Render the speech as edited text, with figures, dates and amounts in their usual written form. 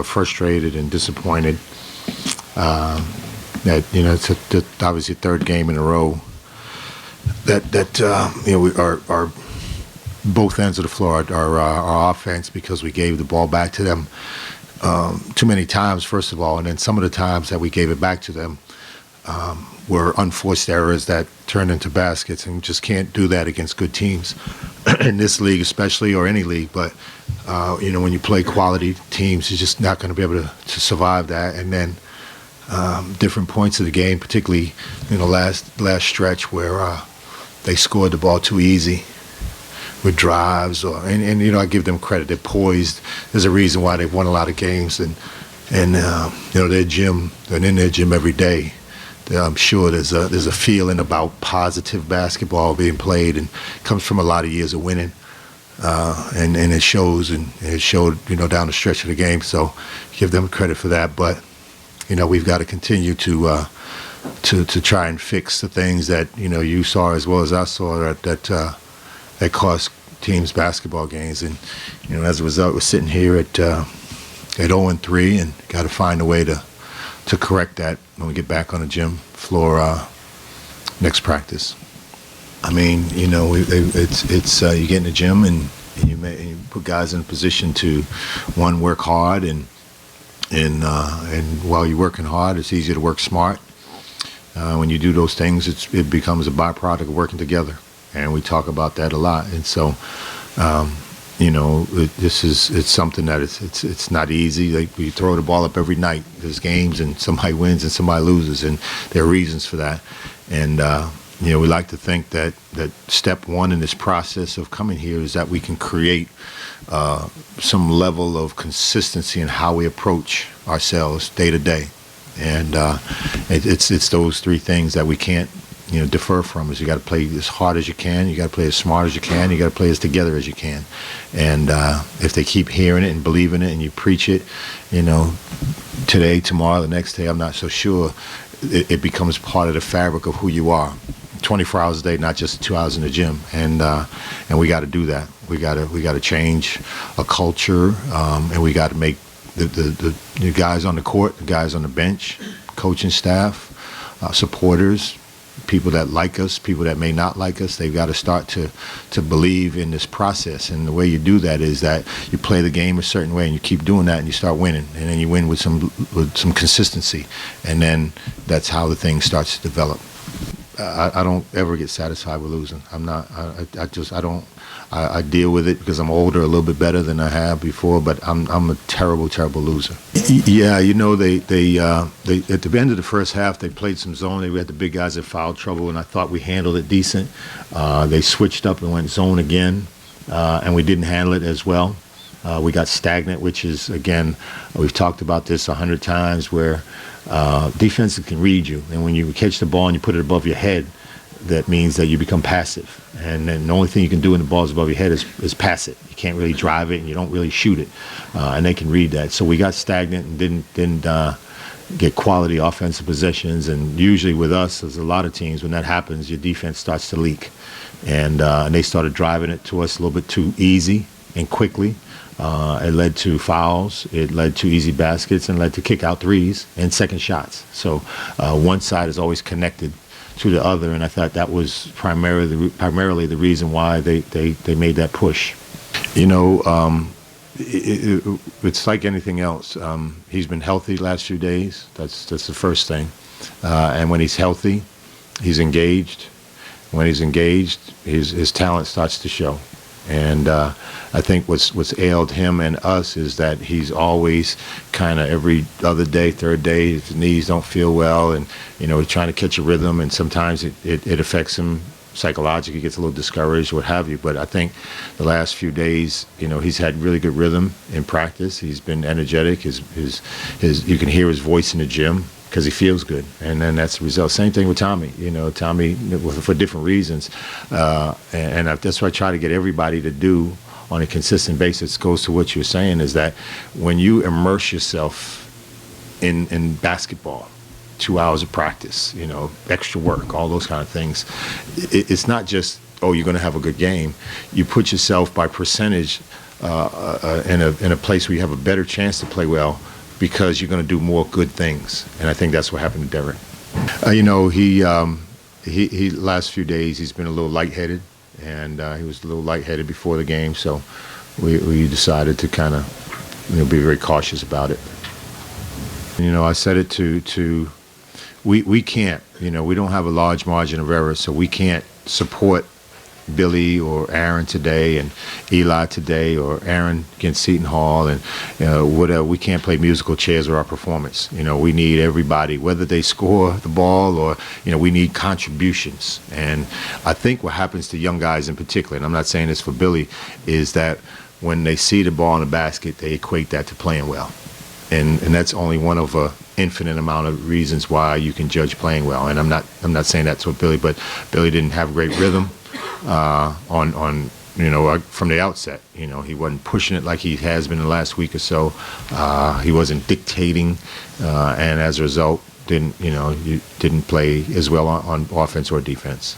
frustrated and disappointed that it's obviously third game in a row that we are both ends of the floor, our offense, because we gave the ball back to them too many times, first of all, and then some of the times that we gave it back to them were unforced errors that turned into baskets, and just can't do that against good teams in this league especially, or any league. But when you play quality teams, you're just not going to be able to survive that. And then different points of the game, particularly last stretch where they scored the ball too easy with drives, and I give them credit. They're poised. There's a reason why they've won a lot of games, and their gym, and in their gym every day. I'm sure there's a feeling about positive basketball being played, and comes from a lot of years of winning, and it shows, and it showed down the stretch of the game. So give them credit for that. But we've got to continue to try and fix the things that you saw as well as I saw that cost teams basketball games. And as a result, we're sitting here at 0-3, and got to find a way to correct that when we get back on the gym floor next practice. I mean, it's you get in the gym, and you put guys in a position to, one, work hard, and while you're working hard, it's easier to work smart. When you do those things, it becomes a byproduct of working together, and we talk about that a lot. And so, it's something that it's not easy. Like, we throw the ball up every night. There's games, and somebody wins and somebody loses, and there are reasons for that. And we like to think that step one in this process of coming here is that we can create some level of consistency in how we approach ourselves day to day. And it's those three things that we can't defer from. Is you got to play as hard as you can, you got to play as smart as you can, you got to play as together as you can. And if they keep hearing it and believing it, and you preach it, today, tomorrow, the next day, I'm not so sure, it becomes part of the fabric of who you are. 24 hours a day, not just 2 hours in the gym. And we got to do that. We got to change a culture, and we got to make the guys on the court, the guys on the bench, coaching staff, supporters, people that like us, people that may not like us, they've got to start to believe in this process. And the way you do that is that you play the game a certain way, and you keep doing that, and you start winning, and then you win with some consistency, and then that's how the thing starts to develop. I don't ever get satisfied with losing. I'm not. I deal with it because I'm older, a little bit better than I have before. But I'm a terrible loser. Yeah, they at the end of the first half, they played some zone. We had the big guys in foul trouble, and I thought we handled it decent. They switched up and went zone again, and we didn't handle it as well. We got stagnant, which is, again, we've talked about this 100 times, where defenses can read you, and when you catch the ball and you put it above your head, that means that you become passive. And then the only thing you can do when the ball's above your head is pass it. You can't really drive it, and you don't really shoot it, and they can read that. So we got stagnant and didn't get quality offensive possessions. And usually with us, there's a lot of teams, when that happens, your defense starts to leak, and they started driving it to us a little bit too easy and quickly. It led to fouls, it led to easy baskets, and led to kick-out threes and second shots. So one side is always connected to the other, and I thought that was primarily the reason why they made that push. It's like anything else. He's been healthy the last few days. That's the first thing. And when he's healthy, he's engaged. When he's engaged, his talent starts to show. And I think what's ailed him and us is that he's always kind of every other day, third day, his knees don't feel well, and he's trying to catch a rhythm, and sometimes it affects him psychologically. He gets a little discouraged, what have you. But I think the last few days, he's had really good rhythm in practice. He's been energetic. His you can hear his voice in the gym, because he feels good, and then that's the result. Same thing with Tommy. Tommy, for different reasons, and that's what I try to get everybody to do on a consistent basis. Goes to what you're saying, is that when you immerse yourself in basketball, 2 hours of practice, extra work, all those kind of things, it's not just oh, you're going to have a good game. You put yourself by percentage in a place where you have a better chance to play well because you're going to do more good things. And I think that's what happened to Derek. He last few days he's been a little lightheaded, and he was a little lightheaded before the game, so we decided to kind of be very cautious about it. I said it to we can't, we don't have a large margin of error, so we can't support Billy or Aaron today and Eli today or Aaron against Seton Hall and whatever. We can't play musical chairs with our performance. We need everybody, whether they score the ball or, we need contributions. And I think what happens to young guys in particular, and I'm not saying this for Billy, is that when they see the ball in the basket, they equate that to playing well. And that's only one of an infinite amount of reasons why you can judge playing well. And I'm not saying that's what Billy, but Billy didn't have great rhythm from the outset. He wasn't pushing it like he has been the last week or so. He wasn't dictating, and as a result, didn't play as well on offense or defense.